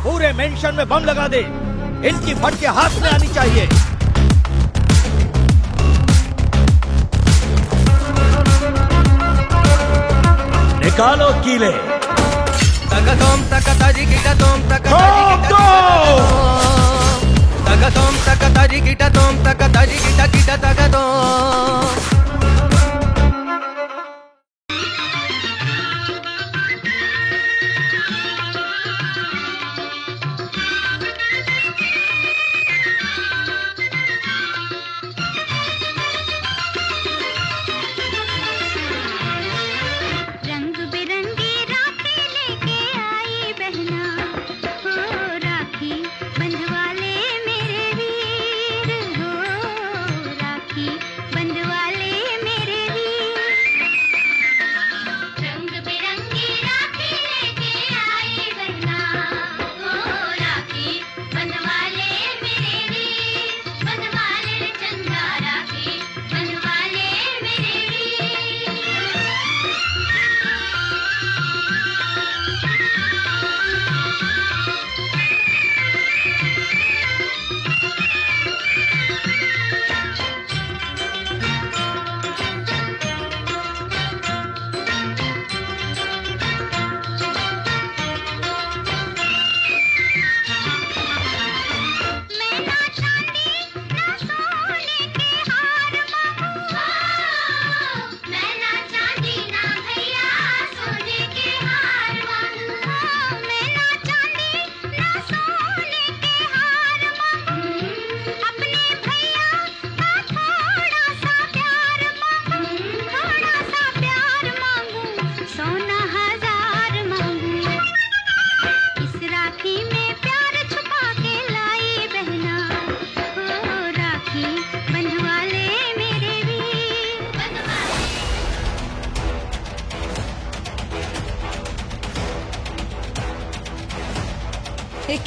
पूरे मेंशन में बम लगा दे। इनकी फटके हाथ में आनी चाहिए। निकालो कीले। तगतोम तकताजी गिटतोम तकताजी तगतोम तकताजी गिटतोम तकताजी गिटा गिटा तगतोम।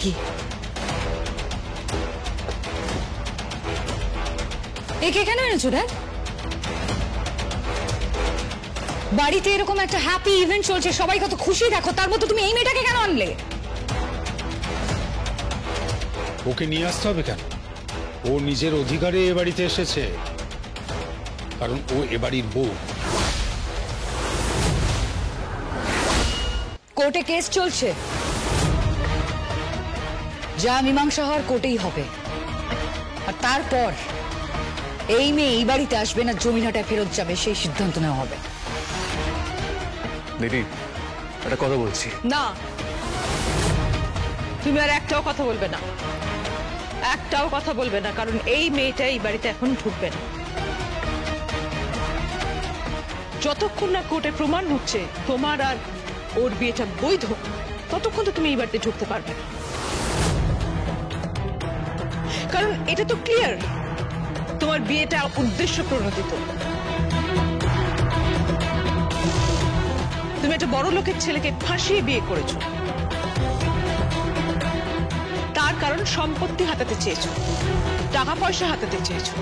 কি একে কেন এনেছো ড্যাড? বাড়িতে এরকম একটা হ্যাপি ইভেন্ট চলছে, সবাই কত খুশি দেখো, তার মধ্যে তুমি এই মেয়েটাকে কেন আনলে? ওকে নিয়ে আসতে হবে কেন? ও নিজের অধিকারে এ বাড়িতে এসেছে, কারণ ও এ বাড়ির বউ। কোর্টে কেস চলছে, যা মীমাংসা হওয়ার কোর্টেই হবে। আর তারপর এই মেয়ে এই বাড়িতে আসবে না জমিনাটা ফেরত যাবে সেই সিদ্ধান্ত নেওয়া হবে। দিদি একটা কথা বলছি। না, তুমি আর একটাও কথা বলবে না, একটাও কথা বলবে না, কারণ এই মেয়েটা এই বাড়িতে এখন ঢুকবে না। যতক্ষণ না কোর্টে প্রমাণ হচ্ছে তোমার আর ওর বিয়েটা বৈধ, ততক্ষণ তো তুমি এই বাড়িতে ঢুকতে পারবে না। কারণ এটা তো ক্লিয়ার তোমার বিয়েটা উদ্দেশ্য প্রণোদিত। তুমি একটা বড় লোকের ছেলেকে ফাঁসিয়ে বিয়ে করেছো, তার কারণ সম্পত্তি হাতাতে চেয়েছো, টাকা পয়সা হাতাতে চেয়েছো।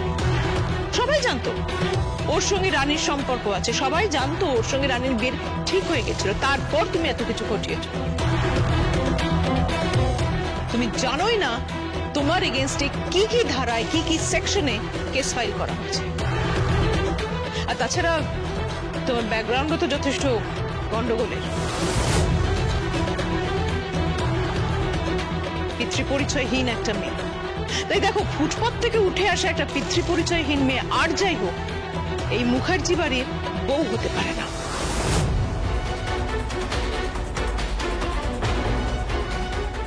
সবাই জানতো ওর সঙ্গে রানীর সম্পর্ক আছে, সবাই জানতো ওর সঙ্গে রানীর বিয়ে ঠিক হয়ে গেছিল, তারপর তুমি এত কিছু ঘটিয়েছো। তুমি জানোই না তোমার এগেইনস্টে কি কি ধারায় কি কি সেকশনে কেস ফাইল করা হয়েছে। আর তাছাড়া তোমার ব্যাকগ্রাউন্ডও তো যথেষ্ট গন্ডগোলের। পিতৃপরিচয়হীন একটা মেয়ে, তাই দেখো ফুটপাত থেকে উঠে আসা একটা পিতৃপরিচয়হীন মেয়ে আর যাই হোক এই মুখার্জি বাড়ির বউ হতে পারে না।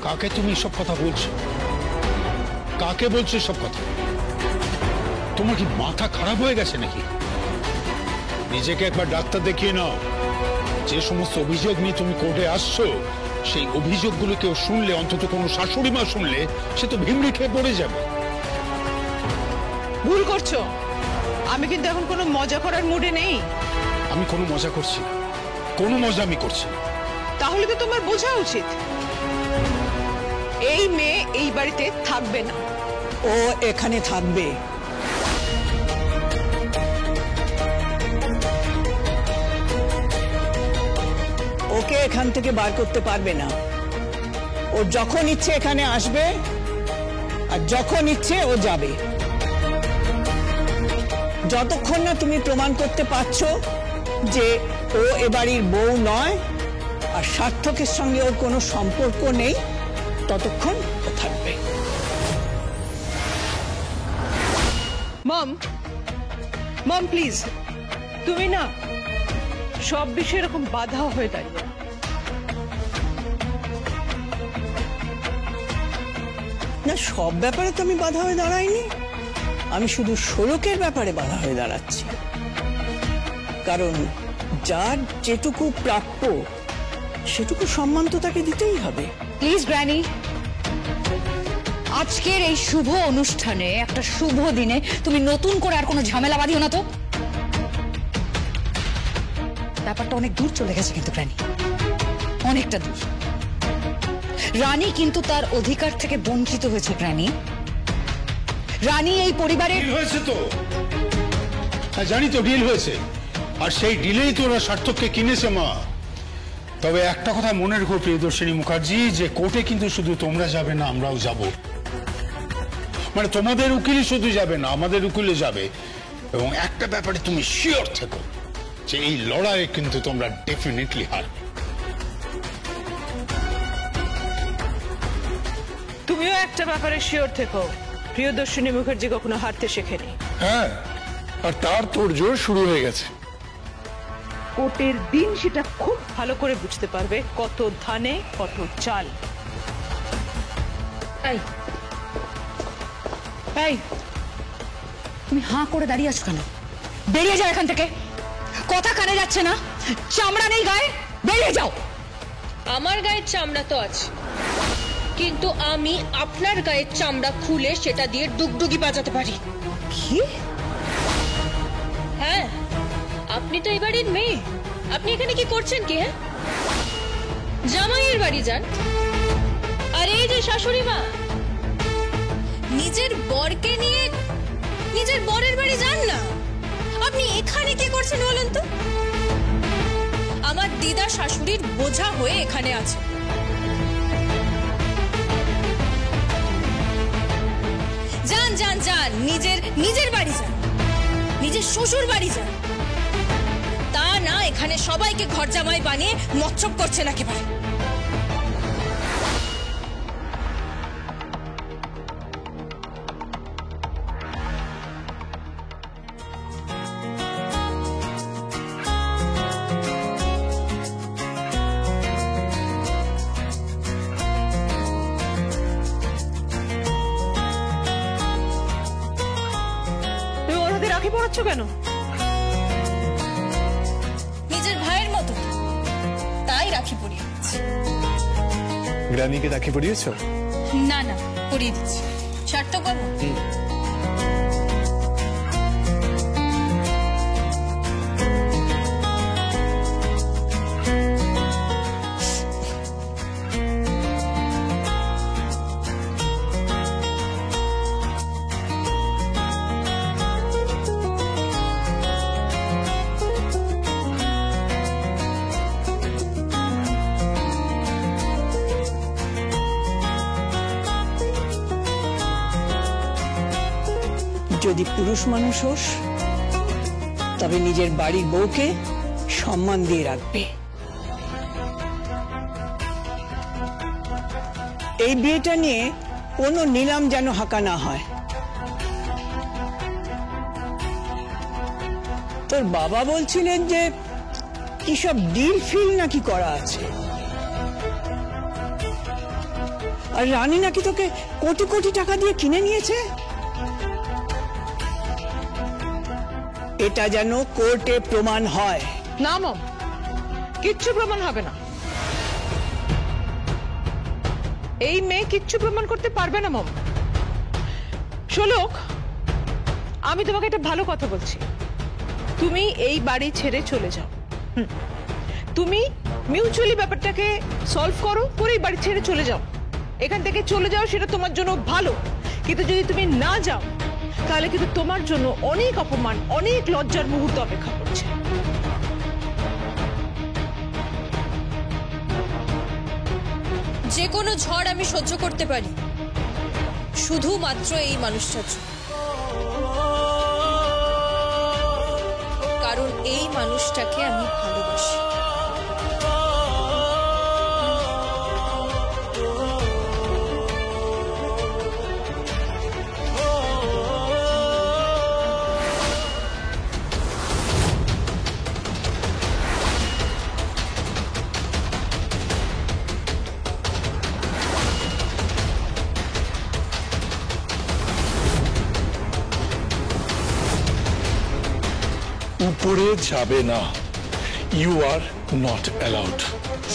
কাকে তুমি সব কথা বলছো? কাকে বলছো সব কথা? তোমার কি মাথা খারাপ হয়ে গেছে নাকি? নিজেকে একবার ডাক্তার দেখিয়ে নাও। যে সমস্ত অভিযোগ নিয়ে তুমি কোর্টে আসছো, সেই অভিযোগগুলো কেউ শুনলে, অন্তত কোনো শাশুড়ি মা শুনলে, সে তো ভিমড়ি খেয়ে পড়ে যাবে। ভুল করছো, আমি কিন্তু এখন কোনো মজা করার মুডে নেই। আমি কোনো মজা করছি না, কোনো মজা আমি করছি না। তাহলে তো তোমার বোঝা উচিত এই মেয়ে এই বাড়িতে থাকবে না। ও এখানে থাকবে। ওকে এখান থেকে বার করতে পারবে না। ও যখন ইচ্ছে এখানে আসবে আর যখন ইচ্ছে ও যাবে। যতক্ষণ না তুমি প্রমাণ করতে পারছো যে ও এ বাড়ির বউ নয় আর সার্থকের সঙ্গে ওর কোনো সম্পর্ক নেই, ততক্ষণ ও থাকবে। মম, মম প্লিজ, তুমি না সব বিষয়ে এরকম বাধা হয়ে দাঁড়িয়ে। না, সব ব্যাপারে তো আমি বাধা হয়ে দাঁড়াইনি, আমি শুধু শোলকের ব্যাপারে বাধা হয়ে দাঁড়াচ্ছি। কারণ যার যেটুকু প্রাপ্য সেটুকু সম্মান তো তাকে দিতেই হবে। প্লিজ গ্র্যানি, আজকের এই শুভ অনুষ্ঠানে একটা শুভ দিনে তুমি নতুন করে আর কোনো ঝামেলা বাঁধিও না তো। ব্যাপারটা অনেক দূর চলে গেছে কিন্তু গ্র্যানি, অনেকটা দূর। রানী কিন্তু তার অধিকার থেকে বঞ্চিত হয়েছে গ্র্যানি। রানী এই পরিবারের ডিল হয়েছে তো, হ্যাঁ জানি তো ডিল হয়েছে, আর সেই ডিলেই তো ওরা সার্থককে কিনেছে মা। তবে একটা কথা মনে রেখো প্রিয়দর্শিনী মুখার্জি, যে কোর্টে কিন্তু শুধু তোমরা যাবে না, আমরাও যাব। মানে তোমাদের উকিলই শুধু যাবে না, আমাদের উকিলও যাবে। এবং একটা ব্যাপারে তুমি শিওর থেকো যে এই লড়াইয়ে কিন্তু তোমরা ডেফিনেটলি হারবে। তুমিও একটা ব্যাপারে শিওর থেকো, প্রিয়দর্শিনী মুখার্জি কখনো হারতে শেখেনি। হ্যাঁ, আর তার তোড়জোড় শুরু হয়ে গেছে। কোর্টের দিন সেটা খুব ভালো করে বুঝতে পারবে, কত ধানে কত চাল। এই, এই, তুমি হাঁ করে দাঁড়িয়ে আছো কেন? বেরিয়ে যাও এখান থেকে, কথা কানে যাচ্ছে না, চামড়া নেই গায়ে, বেরিয়ে যাও। আমার গায়ের চামড়া তো আছে, কিন্তু আমি আপনার গায়ের চামড়া খুলে সেটা দিয়ে ডুগডুগি বাজাতে পারি। কি? হ্যাঁ, আপনি তো এই বাড়ির মেয়ে, আপনি এখানে কি করছেন কি? হ্যাঁ, জামাইয়ের বাড়ি যান। আর এই যে শাশুড়ি মা, নিজের বরকে নিয়ে নিজের বরের বাড়ি যান না। আপনি এখানে কি করছেন বলুন তো? আমার দিদা শাশুড়ির বোঝা হয়ে এখানে আছে। যান যান যান, নিজের বাড়ি যান, নিজের শ্বশুর বাড়ি যান। তা না এখানে সবাইকে ঘর জামাই বানিয়ে মচ্ছব করছেন একেবারে। তুমি ওর হাতে রাখি পড়াচ্ছ কেন? নিজের ভাইয়ের মতো, তাই রাখি পরিয়ে দিচ্ছি। গ্রানীকে রাখি পরিয়েছো? না না, পরিয়ে দিচ্ছি। সার্থক বাবু, যদি পুরুষ মানুষ হোস তবে নিজের বাড়ির বউকে সম্মান দিয়ে রাখবে। এই বিয়েটা নিয়ে কোনো নিলাম যেন হাঁকা না হয়। তোর বাবা বলছিলেন যে কি সব ডিল ফিল নাকি করা আছে, আর রানী নাকি তোকে কোটি কোটি টাকা দিয়ে কিনে নিয়েছে। এটা যেন কোর্টে প্রমাণ হয়। না মম, কিচ্ছু প্রমাণ হবে না। এই মেয়ে কিচ্ছু প্রমাণ করতে পারবে না মম। শোলক, আমি তোমাকে একটা ভালো কথা বলছি, তুমি এই বাড়ি ছেড়ে চলে যাও। তুমি মিউচুয়ালি ব্যাপারটাকে সলভ করো, করে এই বাড়ি ছেড়ে চলে যাও। এখান থেকে চলে যাও, সেটা তোমার জন্য ভালো। কিন্তু যদি তুমি না যাও তাহলে কিন্তু তোমার জন্য অনেক অপমান, অনেক লজ্জার মুহূর্ত অপেক্ষা করছে। যে কোনো ঝড় আমি সহ্য করতে পারি, শুধুমাত্র এই মানুষটার জন্য। কারণ এই মানুষটাকে আমি ভালোবাসি। উপরে যাবে না, ইউ আর নট অ্যালাউড।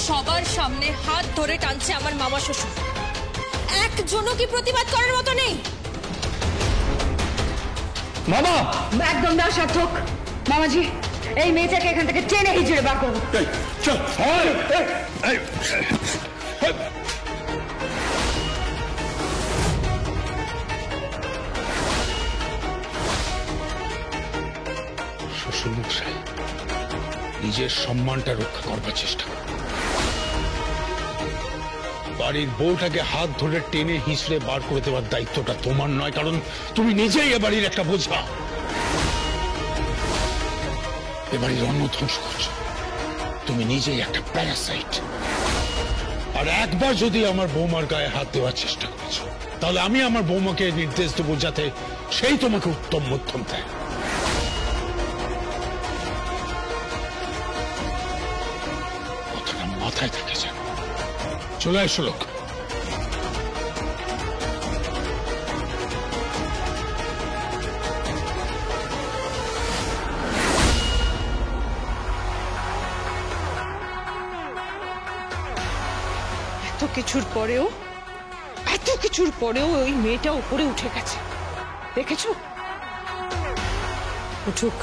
সবার সামনে হাত ধরে টানছে আমার মামা শ্বশুর, একজনও কি প্রতিবাদ করার মতো নেই? মামা, একদম না সার্থক। মামাজি, এই মেয়েটাকে এখান থেকে টেনে হিজড়ে বার করবো। চল। শ্বশুরমশাই, নিজের সম্মানটা রক্ষা করবার চেষ্টা করো। বাড়ির বউটাকে হাত ধরে টেনে হিঁচড়ে বার করে দেওয়ার দায়িত্বটা তোমার নয়, কারণ তুমি নিজেই এ বাড়ির একটা বোঝা। এ বাড়ির অন্ন ধ্বংস করছো, তুমি নিজেই একটা প্যারাসাইট। আর একবার যদি আমার বৌমার গায়ে হাত দেওয়ার চেষ্টা করেছো, তাহলে আমি আমার বৌমাকে নির্দেশ দেবো যাতে সেই তোমাকে উত্তম মধ্যম দেয়। মাথায় থাকে যেন। চলে আসো লোক। এত কিছুর পরেও ওই মেয়েটা উপরে উঠে গেছে, দেখেছো? উঠুক,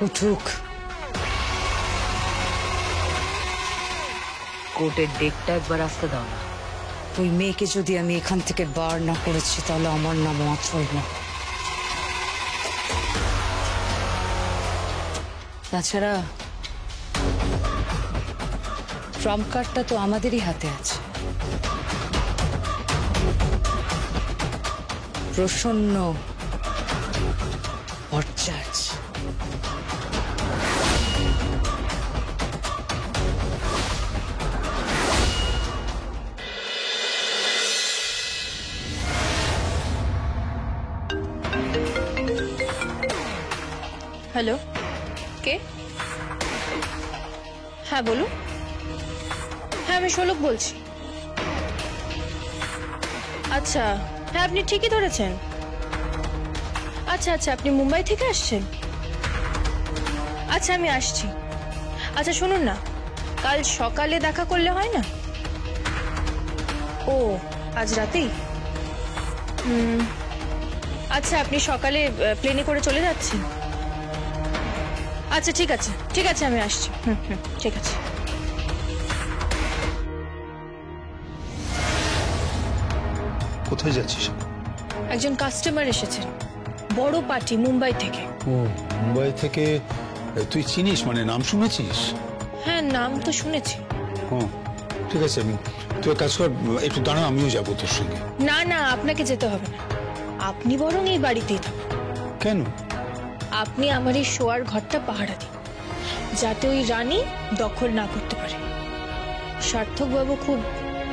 উঠুক। কোর্টের ডেটটা একবার আসতে দাও না। ওই মেয়েকে যদি আমি এখান থেকে বার না করেছি, তাহলে আমার নাম অচল না। তাছাড়া ট্রাম্প কার্ডটা তো আমাদেরই হাতে আছে। প্রসন্ন ভট্টাচার্য। হ্যালো, কে? হ্যাঁ বলুন। হ্যাঁ, আমি শোলক বলছি। আচ্ছা, হ্যাঁ আপনি ঠিকই ধরেছেন। আচ্ছা আচ্ছা, আপনি মুম্বাই থেকে আসছেন? আচ্ছা, আমি আসছি। আচ্ছা শুনুন না, কাল সকালে দেখা করলে হয় না? ও, আজ রাতেই? আচ্ছা, আপনি সকালে প্লেনে করে চলে যাচ্ছেন? আচ্ছা ঠিক আছে, ঠিক আছে, আমি আসছি। ঠিক আছে। কোথায় যাচ্ছিস? একজন কাস্টমার এসেছেন, বড় পার্টি, মুম্বাই থেকে। ও, মুম্বাই থেকে? তুই চিনিস, মানে নাম শুনেছিস? হ্যাঁ, নাম তো শুনেছি। ও, ঠিক আছে, তুই এক কাজ কর, একটু দাঁড়া, আমিও যাবো তোর সঙ্গে। না না, আপনাকে যেতে হবে না, আপনি বরং এই বাড়িতেই থাকুন। কেন? আপনি আমার এই শোয়ার ঘরটা পাহারা দিন, যাতে ওই রানী দখল না করতে পারে। সার্থক বাবু খুব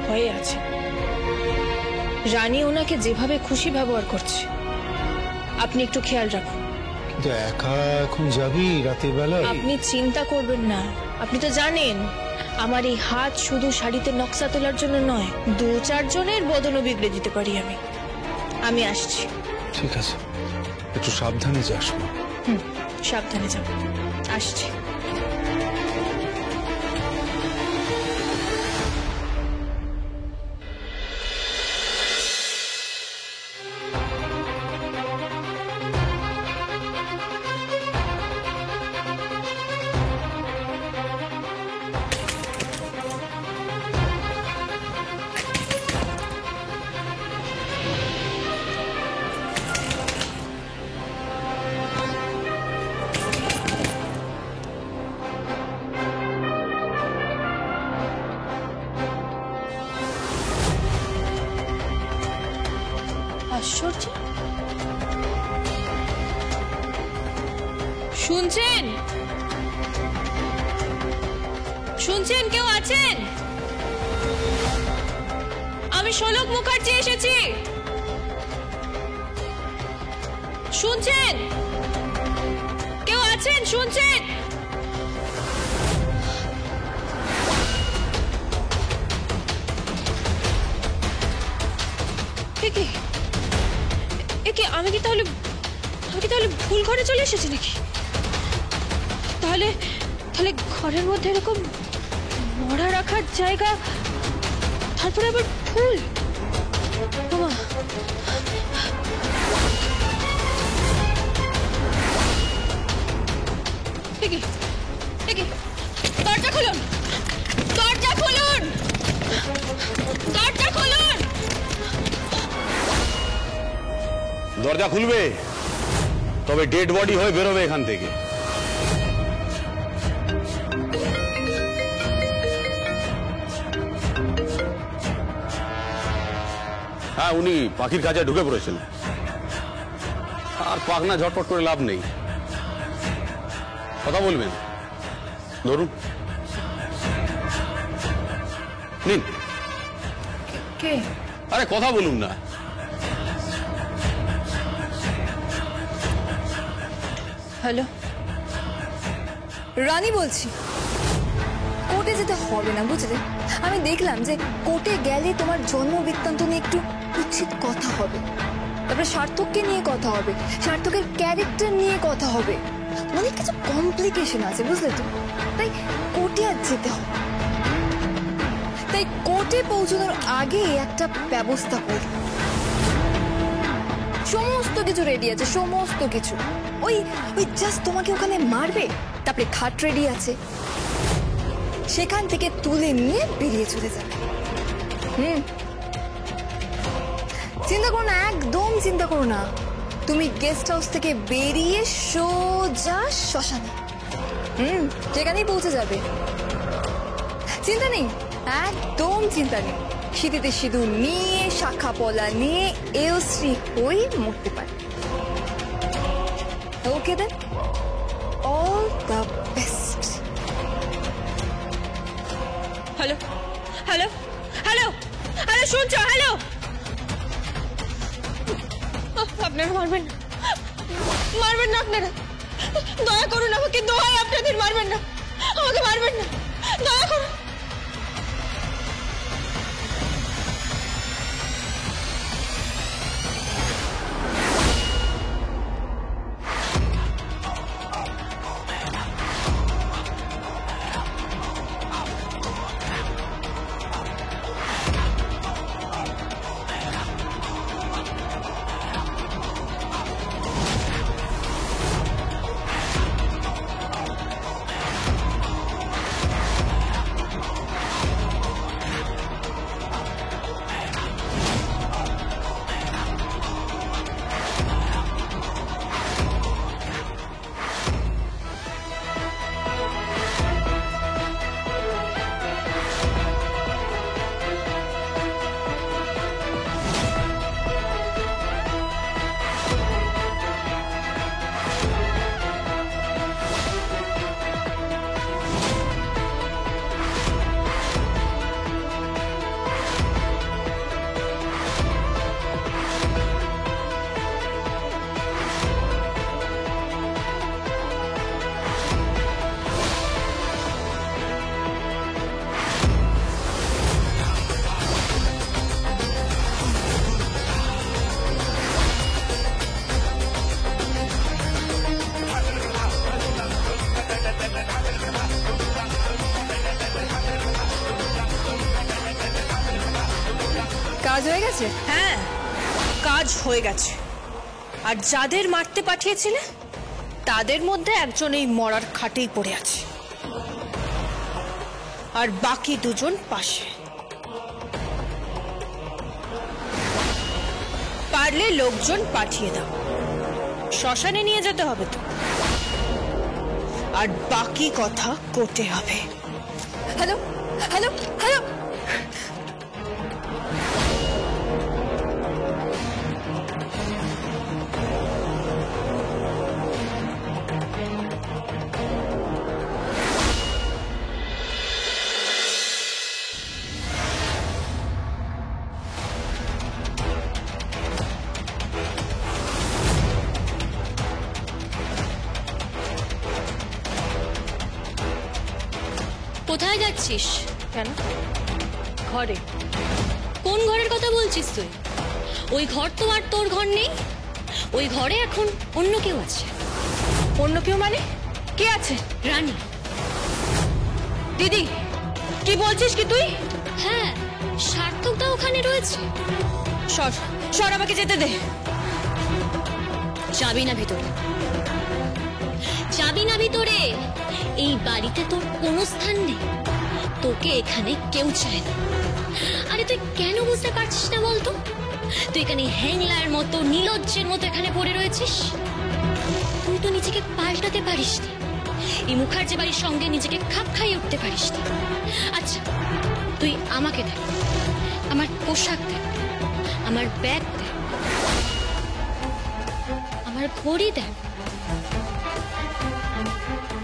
ভয়ে আছে, রানী ওনাকে যেভাবে খুশি ব্যবহার করছে। আপনি একটু খেয়াল রাখুন। কিন্তু একা এখন যাবি রাতের বেলা? আপনি চিন্তা করবেন না, আপনি তো জানেন আমার এই হাত শুধু শাড়িতে নকশা তোলার জন্য নয়, 2-4 জনের বদনও বিগড়ে দিতে পারি আমি। আমি আসছি। ঠিক আছে, একটু সাবধানে যাস। সাবধানে যাব, আসছি। আশ্চর্য। শুনছেন? শুনছেন? কেউ আছেন? আমি শোলক মুখার্জি এসেছি। শুনছেন? কেউ আছেন? শুনছেন? আমি কি তাহলে ভুল ঘরে চলে এসেছি নাকি? তাহলে ঘরের মধ্যে এরকম মরা রাখার জায়গা, তারপরে আবার ফুল। বাবা, দরজা খুলুন, দরজা খুলুন, দরজা খুলুন। দরজা খুলবে, তবে ডেড বডি হয়ে বেরোবে এখান থেকে। হ্যাঁ, উনি পাখির কাজে ঢুকে পড়েছেন, আর পাখনা ঝটপট করে লাভ নেই। কথা বলবেন, ধরুন, নিন। কে? আরে কথা বলুন না। হ্যালো, রানী বলছি। কোর্টে যেতে হবে না, বুঝলে? আমি দেখলাম যে কোর্টে গেলে তোমার জন্ম বৃত্তান্ত নিয়ে একটু উচিত কথা হবে, তারপরে সার্থককে নিয়ে কথা হবে, সার্থকের ক্যারেক্টার নিয়ে কথা হবে, অনেক কিছু কমপ্লিকেশন আছে, বুঝলে তো? তাই কোর্টে আর যেতে হবে। তাই কোর্টে পৌঁছানোর আগে একটা ব্যবস্থা করি। সমস্ত কিছু রেডি আছে, সমস্ত কিছু। ওই জাস্ট তোমাকে ওখানে মারবে, তারপরে খাট রেডি আছে, সেখান থেকে তুলে নিয়ে বেরিয়ে চলে যাবে। চিন্তা করো না, একদম চিন্তা করো না। তুমি গেস্ট হাউস থেকে বেরিয়ে সোজা শ্মশানে, সেখানেই পৌঁছে যাবে। চিন্তা নেই, একদম চিন্তা নেই। শীতেতে সিঁদুর নিয়ে, শাখা পলা নিয়ে এলশ্রী হয়ে মরতে পারে। Okay then, all the best. Hello, hello, hello, hello, শুনছো? হ্যালো, আপনারা মারবেন না, মারবেন না, আপনারা দয়া করুন, আমাকে দোহাই আপনাদের, মারবেন না, আমাকে মারবেন না, দয়া করুন। কাজ হয়ে গেছে? হ্যাঁ, কাজ হয়ে গেছে। আর যাদের মারতে পাঠিয়েছিলে তাদের মধ্যে একজন এই মরার খাটেই পড়ে আছে, আর বাকি দুজন পাশে। পারলে লোকজন পাঠিয়ে দাও, শ্মশানে নিয়ে যেতে হবে তো, আর বাকি কথা কোর্টে হবে। হ্যালো, হ্যালো, হ্যালো, কোথায় যাচ্ছিস? কেন? ঘরে। কোন ঘরের কথা বলছিস তুই? ওই ঘর তো আর তোর ঘর নেই। ওই ঘরে এখন অন্য কেউ আছে। অন্য কেউ মানে? কে আছে? রানী। দিদি, কি বলছিস কি তুই? হ্যাঁ, সার্থকদা ওখানে রয়েছে। সর সর, আমাকে যেতে দে। যাবি না ভিতরে, যাবি না ভিতরে। এই বাড়িতে তোর কোনো স্থান নেই, তোকে এখানে কেউ চায় না। আরে তুই কেন বুঝতে পারছিস না বলতো? তুই এখানে হ্যাংলার মতো, নিলজ্জের মতো এখানে পড়ে রয়েছিস। তুই তো নিজেকে পাল্টাতে পারিস নি, এই মুখার্জি বাড়ির সঙ্গে নিজেকে খাপ খাইয়ে উঠতে পারিস নি। আচ্ছা, তুই আমাকে দেখ, আমার পোশাক দেখ, আমার ব্যাগ দেখ, আমার ঘড়ি দেখ,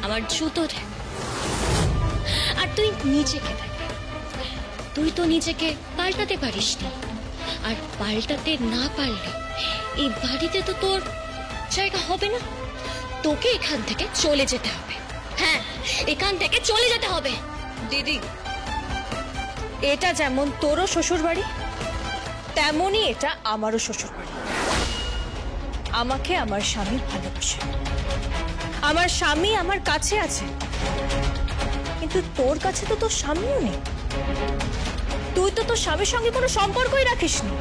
আমার জুতো দেখ, আর তুই নিজেকে দেখ। তুই তো নিজেকে পাল্টাতে পারিস নি, আর পাল্টাতে না পারলে এই বাড়িতে তো তোর জায়গা হবে না। তোকে এখান থেকে চলে যেতে হবে। হ্যাঁ, এখান থেকে চলে যেতে হবে। দিদি, এটা যেমন তোরও শ্বশুর বাড়ি, তেমনই এটা আমারও শ্বশুর বাড়ি। আমাকে আমার স্বামী ভালোবাসে, আমার স্বামী আমার কাছে আছে, কিন্তু তোর কাছে তো তোর স্বামীও নেই। তুই তো তোর স্বামীর সঙ্গে কোনো সম্পর্কই রাখিস নি।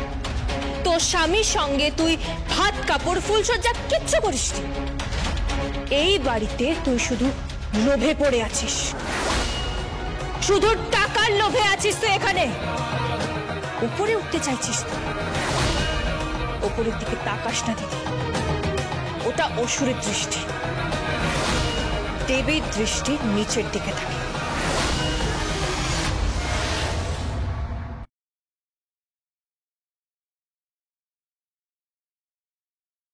তোর স্বামীর সঙ্গে তুই ভাত কাপড় ফুলসজ্জা কিচ্ছু করিস নি। এই বাড়িতে তুই শুধু লোভে পড়ে আছিস, শুধু টাকার লোভে আছিস। তুই এখানে উপরে উঠতে চাইছিস, তুই উপরের দিকে তাকাস না দিদি, ওটা অসুরের দৃষ্টি। দেবীর দৃষ্টি নিচের দিকে থাকে।